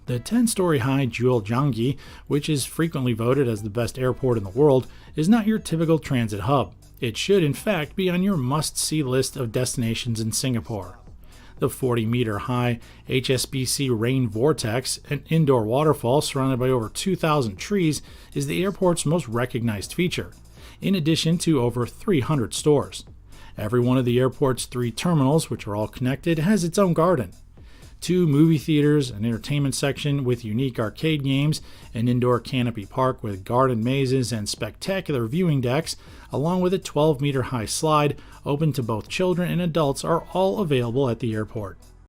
The 10-story high Zhuojiangyi, which is frequently voted as the best airport in the world, is not your typical transit hub. It should, in fact, be on your must-see list of destinations in Singapore. The 40-meter high HSBC Rain Vortex, an indoor waterfall surrounded by over 2,000 trees, is the airport's most recognized feature, in addition to over 300 stores. Every one of the airport's 3 terminals, which are all connected, has its own garden. 2 movie theaters, an entertainment section with unique arcade games, an indoor canopy park with garden mazes and spectacular viewing decks, along with a 12-meter high slide open to both children and adults, are all available at the airport.